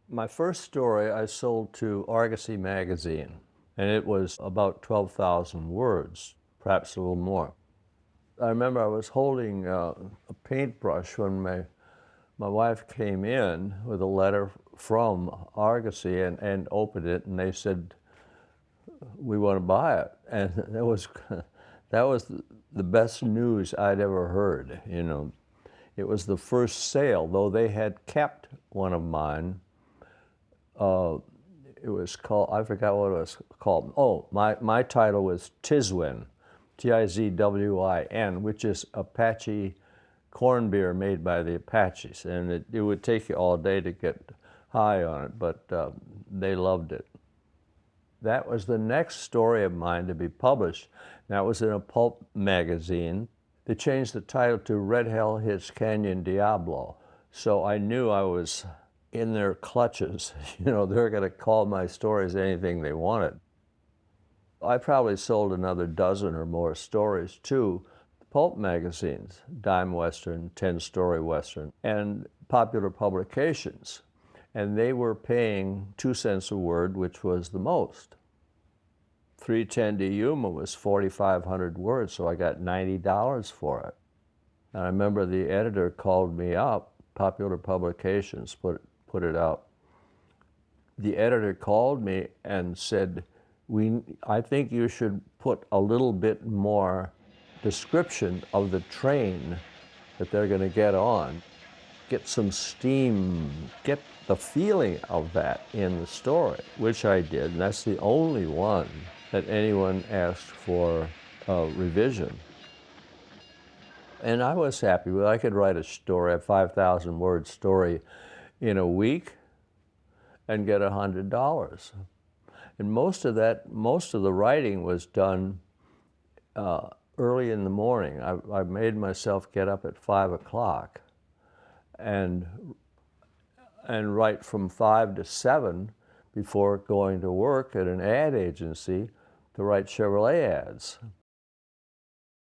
My first story I sold to Argosy magazine, and it was about 12,000 words, perhaps a little more. I remember I was holding a paintbrush when my wife came in with a letter from Argosy and opened it, and they said, "We want to buy it." And that was the best news I'd ever heard, you know. It was the first sale, though they had kept one of mine. It was called, I forgot what it was called. Oh, my title was Tizwin, Tizwin, which is Apache corn beer made by the Apaches. And it would take you all day to get high on it, but they loved it. That was the next story of mine to be published. That was in a pulp magazine. They changed the title to Red Hell Hits Canyon Diablo. So I knew I was in their clutches. You know, they're going to call my stories anything they wanted. I probably sold another dozen or more stories to pulp magazines, Dime Western, 10-Story Western, and popular publications. And they were paying 2 cents a word, which was the most. 310 to Yuma was 4,500 words, so I got $90 for it. And I remember the editor called me up, Popular Publications put it out. The editor called me and said, I think you should put a little bit more description of the train that they're going to get on. Get some steam, get the feeling of that in the story, which I did. And that's the only one that anyone asked for a revision. And I was happy with it. I could write a story, a 5,000 word story in a week and get $100. And most of the writing was done early in the morning. I made myself get up at 5 o'clock and write from 5 to 7 before going to work at an ad agency to write Chevrolet ads.